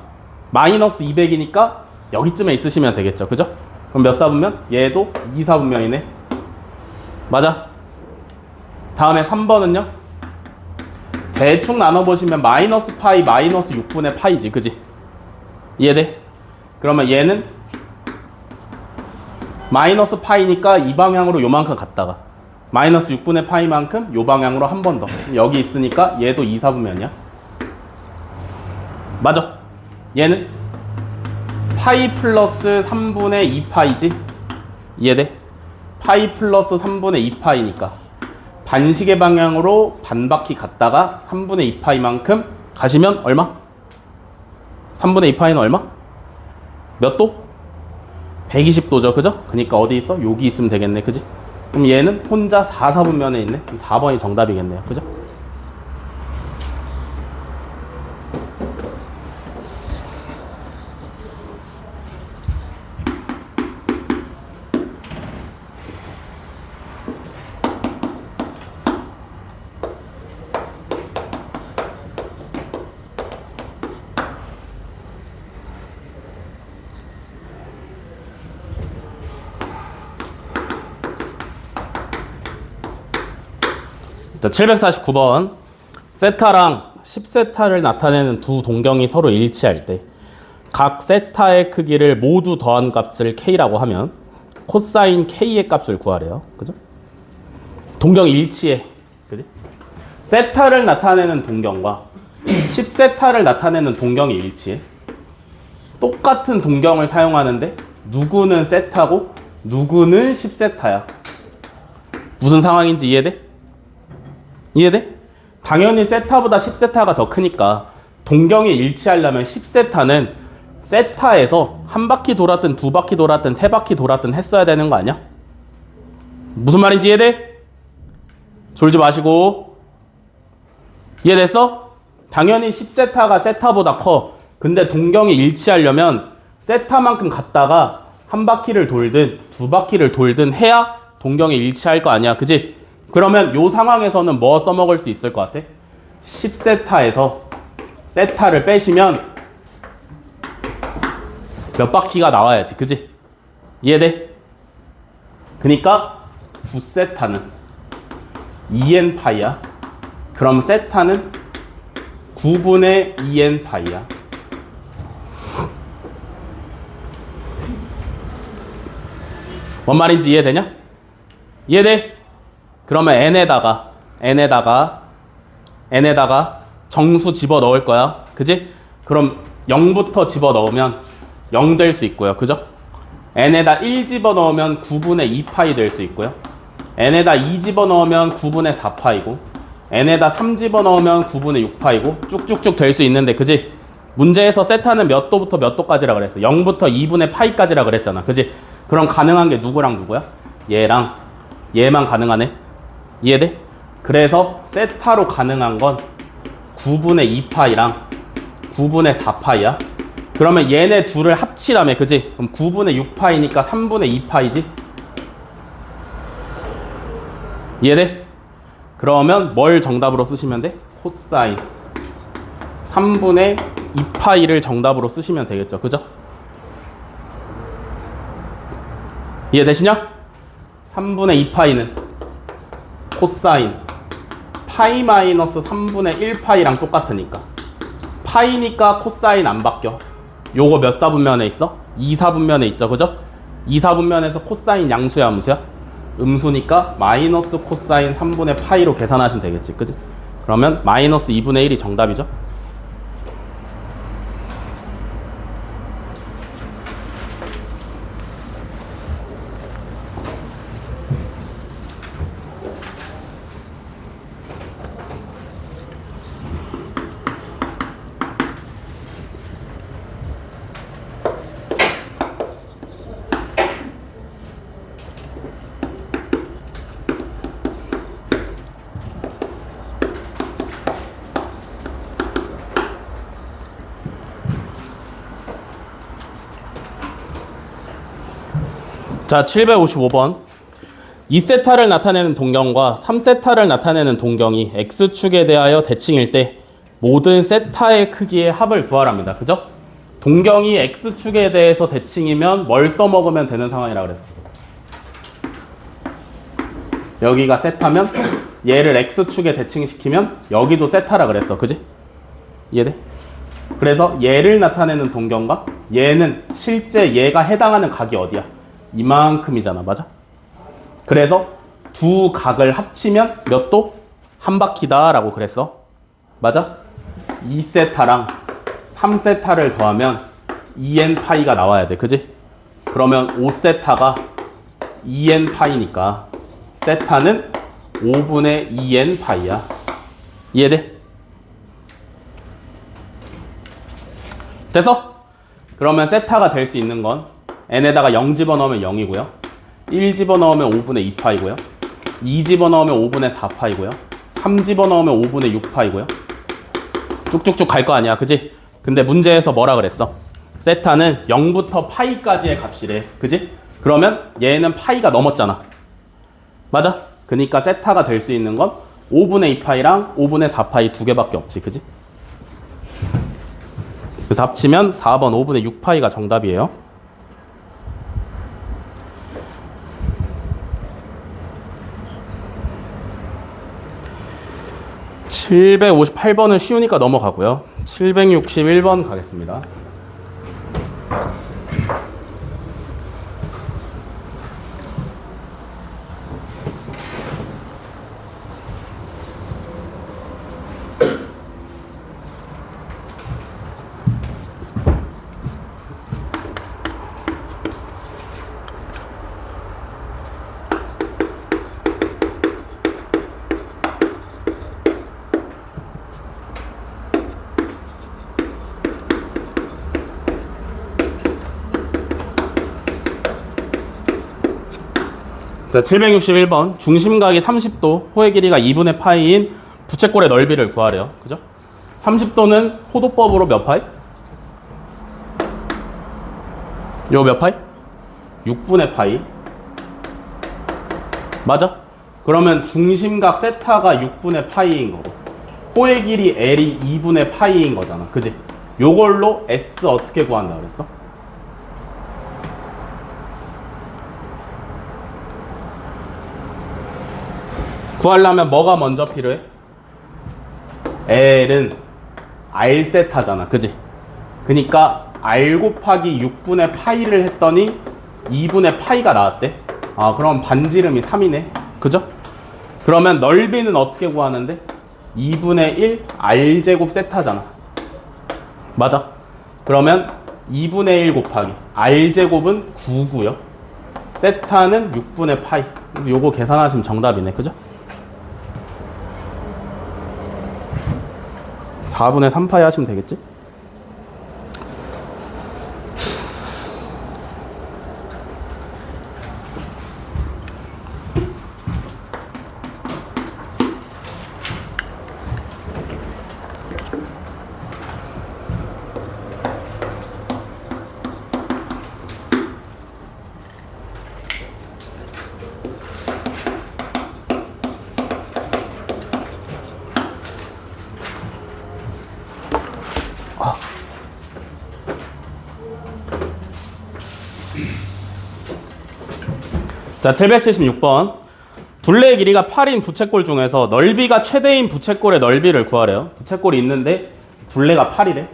마이너스 200이니까 여기쯤에 있으시면 되겠죠. 그죠? 그럼 몇 사분면? 얘도 2사분면이네. 맞아? 다음에 3번은요? 대충 나눠보시면 마이너스 파이 마이너스 6분의 파이지. 그지? 이해돼? 그러면 얘는 마이너스 파이니까 이 방향으로 요만큼 갔다가 마이너스 6분의 파이만큼 요 방향으로 한 번 더. 여기 있으니까 얘도 2사분면이야. 맞아? 얘는 파이 플러스 3분의 2파이지? 이해돼? 파이 플러스 3분의 2파이니까 반시계 방향으로 반바퀴 갔다가 3분의 2파이만큼 가시면 얼마? 3분의 2파이는 얼마? 몇 도? 120도죠. 그죠? 그러니까 어디 있어? 여기 있으면 되겠네. 그지? 그럼 얘는 혼자 4사분면에 있네. 4번이 정답이겠네요. 그죠? 자, 749번. 세타랑 10세타를 나타내는 두 동경이 서로 일치할 때 각 세타의 크기를 모두 더한 값을 k라고 하면 코사인 k의 값을 구하래요. 그죠? 동경이 일치해. 그지? 세타를 나타내는 동경과 10세타를 나타내는 동경이 일치해. 똑같은 동경을 사용하는데 누구는 세타고 누구는 10세타야. 무슨 상황인지 이해돼? 이해돼? 당연히 세타보다 10세타가 더 크니까 동경이 일치하려면 10세타는 세타에서 한 바퀴 돌았든 두 바퀴 돌았든 세 바퀴 돌았든 했어야 되는 거 아니야? 무슨 말인지 이해돼? 졸지 마시고. 이해됐어? 당연히 10세타가 세타보다 커. 근데 동경이 일치하려면 세타만큼 갔다가 한 바퀴를 돌든 두 바퀴를 돌든 해야 동경이 일치할 거 아니야. 그지? 그러면 요 상황에서는 뭐 써먹을 수 있을 것 같아? 10세타에서 세타를 빼시면 몇 바퀴가 나와야지. 그지? 이해돼? 그니까 9세타는 2n 파이야. 그럼 세타는 9분의 2n 파이야. 뭔 말인지 이해되냐? 이해돼? 그러면 n에다가 정수 집어 넣을 거야. 그지? 그럼 0부터 집어 넣으면 0 될 수 있고요. 그죠? n에다 1 집어 넣으면 9분의 2파이 될 수 있고요. n에다 2 집어 넣으면 9분의 4파이고 n에다 3 집어 넣으면 9분의 6파이고 쭉쭉쭉 될 수 있는데, 그지? 문제에서 세타는 몇 도부터 몇 도까지라 그랬어? 0부터 2분의 파이까지라 그랬잖아. 그지? 그럼 가능한 게 누구랑 누구야? 얘랑 얘만 가능하네. 이해돼? 그래서 세타로 가능한 건 9분의 2파이랑 9분의 4파이야. 그러면 얘네 둘을 합치라며. 그지? 그럼 9분의 6파이니까 3분의 2파이지? 이해돼? 그러면 뭘 정답으로 쓰시면 돼? 코사인 3분의 2파이를 정답으로 쓰시면 되겠죠. 그죠? 이해되시냐? 3분의 2파이는 코사인 파이 마이너스 3분의 1파이랑 똑같으니까 파이니까 코사인 안 바뀌어. 요거 몇 사분면에 있어? 2사분면에 있죠, 그죠? 2사분면에서 코사인 양수야, 음수야? 음수니까 마이너스 코사인 3분의 파이로 계산하시면 되겠지, 그지? 그러면 마이너스 2분의 1이 정답이죠? 자, 755번. 2세타를 나타내는 동경과 3세타를 나타내는 동경이 x축에 대하여 대칭일 때 모든 세타의 크기의 합을 구하랍니다. 그죠? 동경이 x축에 대해서 대칭이면 뭘 써먹으면 되는 상황이라고 그랬어. 여기가 세타면 얘를 x축에 대칭시키면 여기도 세타라 그랬어. 그지? 이해돼? 그래서 얘를 나타내는 동경과 얘는 실제 얘가 해당하는 각이 어디야? 이만큼이잖아. 맞아? 그래서 두 각을 합치면 몇 도? 한 바퀴다 라고 그랬어. 맞아? 2세타랑 3세타를 더하면 2n 파이가 나와야 돼. 그지? 그러면 5세타가 2n 파이니까 세타는 5분의 2n 파이야. 이해돼? 됐어? 그러면 세타가 될 수 있는 건 n에다가 0 집어넣으면 0이고요. 1 집어넣으면 5분의 2파이고요. 2 집어넣으면 5분의 4파이고요. 3 집어넣으면 5분의 6파이고요. 쭉쭉쭉 갈 거 아니야. 그지? 근데 문제에서 뭐라 그랬어? 세타는 0부터 파이까지의 값이래. 그지? 그러면 얘는 파이가 넘었잖아. 맞아? 그러니까 세타가 될 수 있는 건 5분의 2파이랑 5분의 4파이 두 개밖에 없지. 그지? 그래서 합치면 4번 5분의 6파이가 정답이에요. 758번은 쉬우니까 넘어가고요. 761번 가겠습니다. 자, 761번. 중심각이 30도, 호의 길이가 2분의 파이인 부채꼴의 넓이를 구하래요. 그죠? 30도는 호도법으로 몇 파이? 요 몇 파이? 6분의 파이. 맞아? 그러면 중심각 세타가 6분의 파이인 거고, 호의 길이 L이 2분의 파이인 거잖아. 그지? 요걸로 S 어떻게 구한다 그랬어? 구하려면 뭐가 먼저 필요해? L은 R 세타잖아. 그지? 그니까 R 곱하기 6분의 파이를 했더니 2분의 파이가 나왔대. 아, 그럼 반지름이 3이네. 그죠? 그러면 넓이는 어떻게 구하는데? 2분의 1 R제곱 세타잖아. 맞아? 그러면 2분의 1 곱하기 R제곱은 9고요. 세타는 6분의 파이. 요거 계산하시면 정답이네. 그죠? 4분의 3파이 하시면 되겠지? 자, 776번. 둘레의 길이가 8인 부채꼴 중에서 넓이가 최대인 부채꼴의 넓이를 구하래요. 부채꼴이 있는데 둘레가 8이래.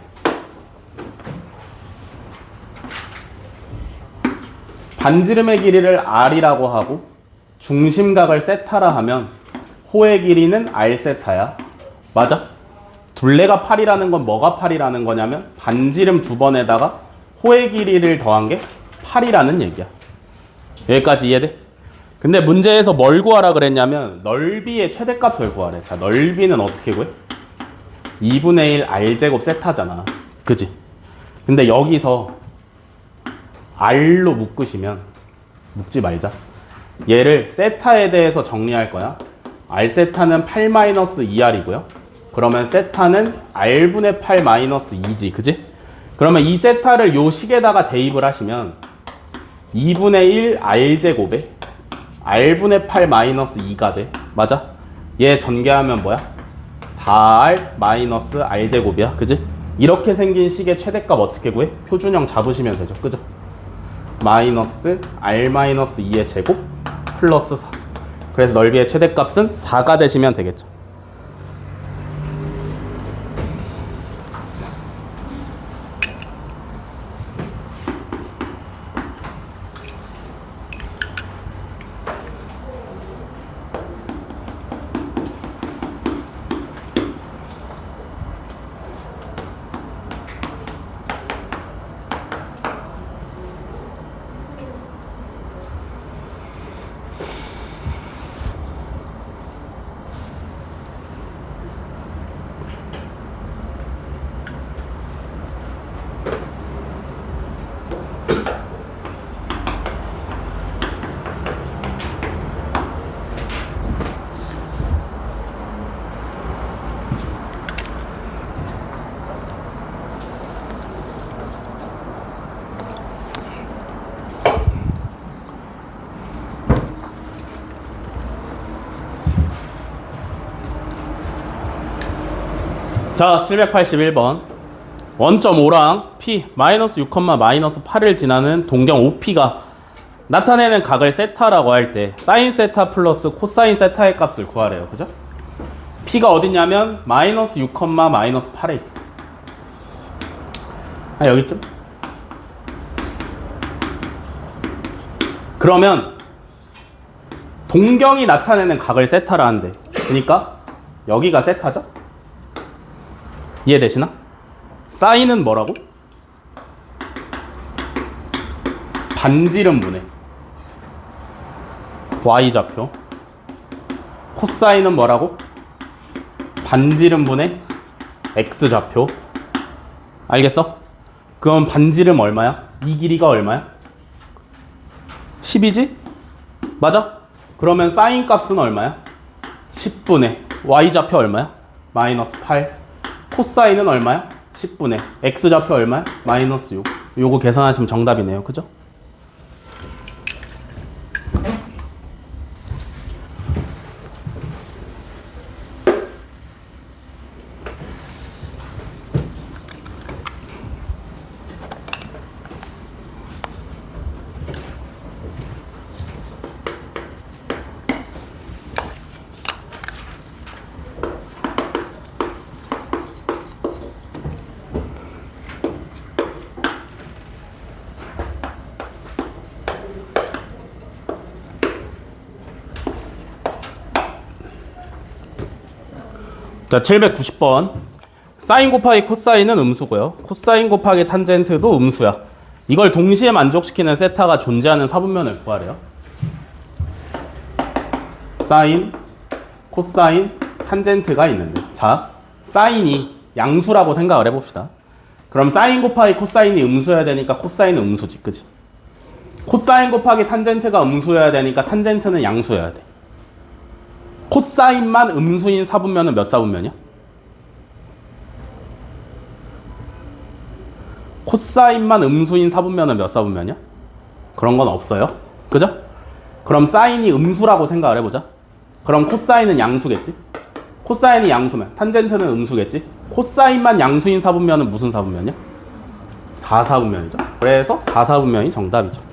반지름의 길이를 R이라고 하고 중심각을 세타라 하면 호의 길이는 R 세타야. 맞아? 둘레가 8이라는 건 뭐가 8이라는 거냐면 반지름 두 번에다가 호의 길이를 더한 게 8이라는 얘기야. 여기까지 이해돼? 근데 문제에서 뭘 구하라 그랬냐면 넓이의 최대값을 구하래. 자, 넓이는 어떻게 구해? 2분의 1 R제곱 세타잖아. 그지? 근데 여기서 R로 묶으시면 묶지 말자. 얘를 세타에 대해서 정리할 거야. R 세타는 8-2R이고요. 그러면 세타는 R분의 8-2지. 그지? 그러면 이 세타를 요 식에다가 대입을 하시면 2분의 1 R제곱에 R분의 8-2가 돼. 맞아? 얘 전개하면 뭐야? 4R R제곱이야. 그지? 이렇게 생긴 식의 최대값 어떻게 구해? 표준형 잡으시면 되죠. 그죠? 마이너스 R-2의 제곱 플러스 4. 그래서 넓이의 최대값은 4가 되시면 되겠죠. 자, 781번. 1.5랑 P 마이너스 6, 마이너스 8을 지나는 동경 OP가 나타내는 각을 세타라고 할 때 사인 세타 플러스 코사인 세타의 값을 구하래요. 그죠? P가 어딨냐면 마이너스 6, 마이너스 8에 있어. 아, 여기쯤? 그러면 동경이 나타내는 각을 세타라 한대. 그러니까 여기가 세타죠? 이해되시나? 사인은 뭐라고? 반지름분의 Y좌표. 코사인은 뭐라고? 반지름분의 X좌표. 알겠어? 그럼 반지름 얼마야? 이 길이가 얼마야? 10이지? 맞아? 그러면 사인 값은 얼마야? 10분의 Y좌표 얼마야? 마이너스 8. 코사인은 얼마야? 10분의 X좌표 얼마야? 마이너스 6. 요거 계산하시면 정답이네요. 그죠? 자, 790번. 사인 곱하기 코사인은 음수고요. 코사인 곱하기 탄젠트도 음수야. 이걸 동시에 만족시키는 세타가 존재하는 사분면을 구하래요. 사인, 코사인, 탄젠트가 있는데, 자, 사인이 양수라고 생각을 해봅시다. 그럼 사인 곱하기 코사인이 음수여야 되니까 코사인은 음수지, 그지? 코사인 곱하기 탄젠트가 음수여야 되니까 탄젠트는 양수여야 돼. 코사인만 음수인 사분면은 몇 사분면이야? 코사인만 음수인 사분면은 몇 사분면이야? 그런 건 없어요. 그죠? 그럼 사인이 음수라고 생각을 해보자. 그럼 코사인은 양수겠지? 코사인이 양수면 탄젠트는 음수겠지? 코사인만 양수인 사분면은 무슨 사분면이야? 4사분면이죠. 그래서 4사분면이 정답이죠.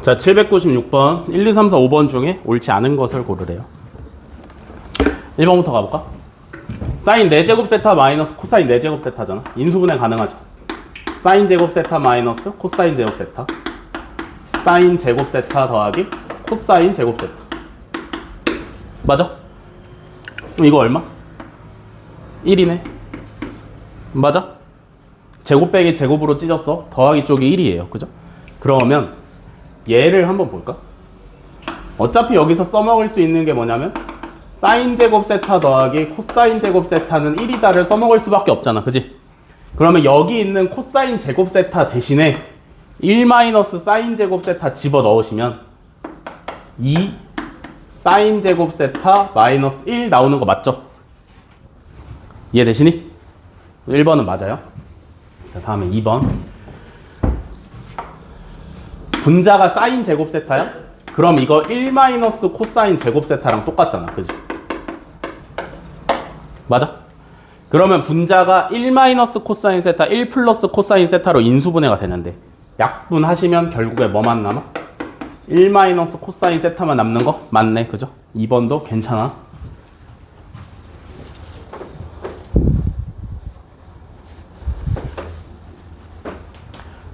자, 796번 1, 2, 3, 4, 5번 중에 옳지 않은 것을 고르래요. 1번부터 가볼까? 사인 4제곱 세타 마이너스 코사인 4제곱 세타잖아. 인수분해 가능하죠. 사인 제곱 세타 마이너스 코사인 제곱 세타, 사인 제곱 세타 더하기 코사인 제곱 세타. 맞아? 그럼 이거 얼마? 1이네. 맞아? 제곱 빼기 제곱으로 찢었어. 더하기 쪽이 1이에요. 그죠? 그러면 얘를 한번 볼까? 어차피 여기서 써먹을 수 있는 게 뭐냐면 사인 제곱 세타 더하기 코사인 제곱 세타는 1이다를 써먹을 수밖에 없잖아. 그지? 그러면 여기 있는 코사인 제곱 세타 대신에 1 마이너스 사인 제곱 세타 집어 넣으시면 2 사인 제곱 세타 마이너스 1 나오는 거 맞죠? 이해되시니? 1번은 맞아요. 자, 다음에 2번. 분자가 사인 제곱 세타야? 그럼 이거 1 마이너스 코사인 제곱 세타랑 똑같잖아. 그지? 맞아? 그러면 분자가 1 마이너스 코사인 세타, 1 플러스 코사인 세타로 인수분해가 되는데 약분하시면 결국에 뭐만 남아? 1 마이너스 코사인 세타만 남는 거? 맞네. 그죠? 2번도 괜찮아.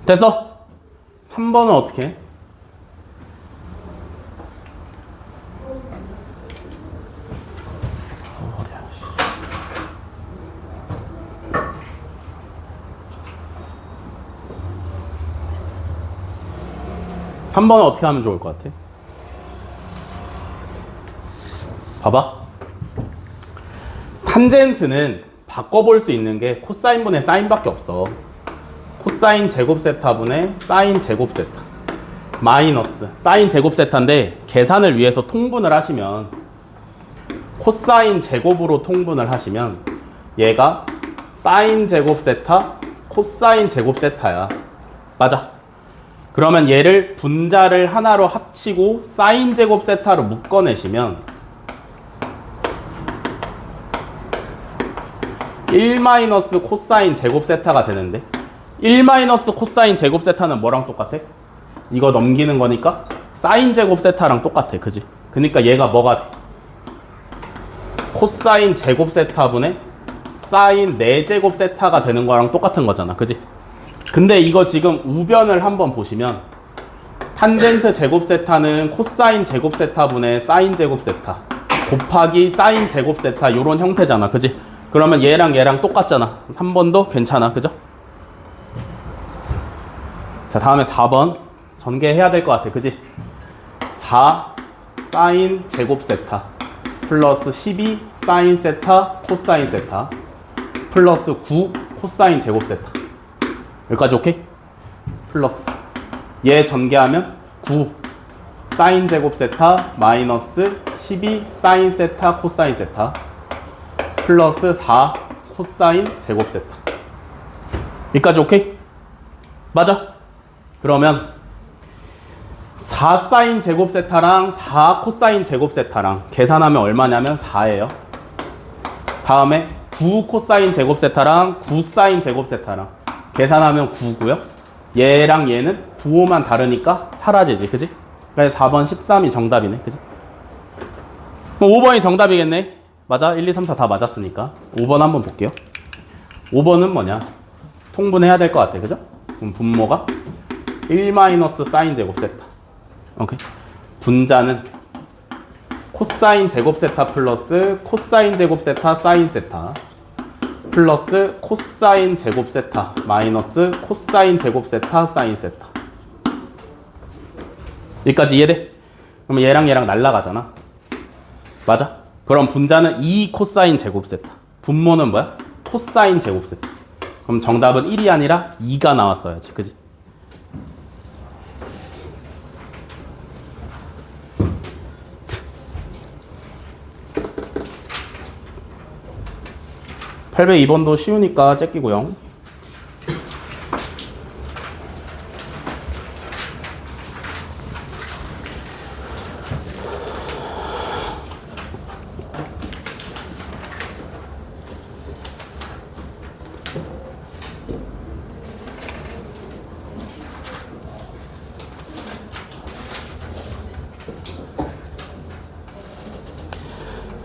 됐어? 3번은 어떻게 해? 삼 번은 어떻게 하면 좋을 것 같아? 봐봐. 탄젠트는 바꿔볼 수 있는 게 코사인분의 사인밖에 없어. 코사인 제곱 세타분의 사인 제곱 세타 마이너스 사인 제곱 세타인데 계산을 위해서 통분을 하시면 코사인 제곱으로 통분을 하시면 얘가 사인 제곱 세타 코사인 제곱 세타야. 맞아. 그러면 얘를 분자를 하나로 합치고 사인 제곱 세타로 묶어내시면 1 마이너스 코사인 제곱 세타가 되는데 1 마이너스 코사인 제곱 세타는 뭐랑 똑같아? 이거 넘기는 거니까 사인 제곱 세타랑 똑같아. 그지? 그러니까 얘가 뭐가 돼? 코사인 제곱 세타분의 사인 4제곱 세타가 되는 거랑 똑같은 거잖아. 그지? 근데 이거 지금 우변을 한번 보시면 탄젠트 제곱 세타는 코사인 제곱 세타분의 사인 제곱 세타 곱하기 사인 제곱 세타 요런 형태잖아. 그지? 그러면 얘랑 얘랑 똑같잖아. 3번도 괜찮아. 그죠? 자, 다음에 4번 전개해야 될 것 같아. 그지? 4 사인 제곱 세타 플러스 12 사인 세타 코사인 세타 플러스 9 코사인 제곱 세타. 여기까지 오케이? 플러스 얘 전개하면 9 사인 제곱 세타 마이너스 12 사인 세타 코사인 세타 플러스 4 코사인 제곱 세타. 여기까지 오케이? 맞아? 그러면 4 사인 제곱 세타랑 4 코사인 제곱 세타랑 계산하면 얼마냐면 4예요. 다음에 9 코사인 제곱 세타랑 9 사인 제곱 세타랑 계산하면 9고요. 얘랑 얘는 부호만 다르니까 사라지지. 그지? 그래서 4번 13이 정답이네. 그지? 그럼 5번이 정답이겠네. 맞아? 1, 2, 3, 4 다 맞았으니까 5번 한번 볼게요. 5번은 뭐냐? 통분해야 될 것 같아. 그죠? 그럼 분모가 1 마이너스 사인 제곱 세타. 오케이. 분자는 코사인 제곱 세타 플러스 코사인 제곱 세타 사인 세타 플러스 코사인 제곱 세타 마이너스 코사인 제곱 세타 사인 세타. 여기까지 이해돼? 그러면 얘랑 얘랑 날라가잖아. 맞아? 그럼 분자는 2 코사인 제곱 세타. 분모는 뭐야? 코사인 제곱 세타. 그럼 정답은 1이 아니라 2가 나왔어야지. 그지? (802번도) 쉬우니까 째끼고요.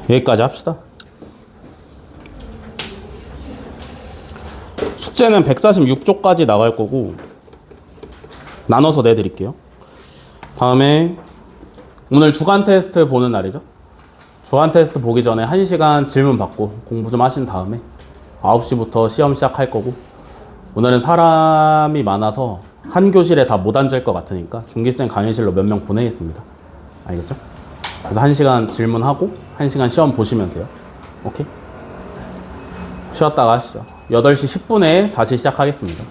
여기까지 합시다. 숙제는 146쪽까지 나갈 거고 나눠서 내드릴게요. 다음에 오늘 주간 테스트 보는 날이죠. 주간 테스트 보기 전에 1시간 질문 받고 공부 좀 하신 다음에 9시부터 시험 시작할 거고, 오늘은 사람이 많아서 한 교실에 다 못 앉을 것 같으니까 중기쌤 강의실로 몇 명 보내겠습니다. 알겠죠? 그래서 1시간 질문하고 1시간 시험 보시면 돼요. 오케이? 쉬었다가 하시죠. 8시 10분에 다시 시작하겠습니다.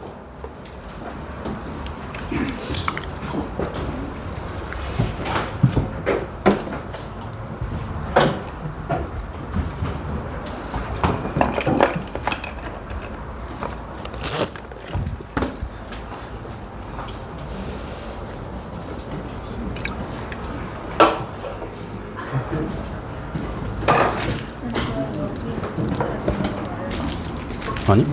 아니?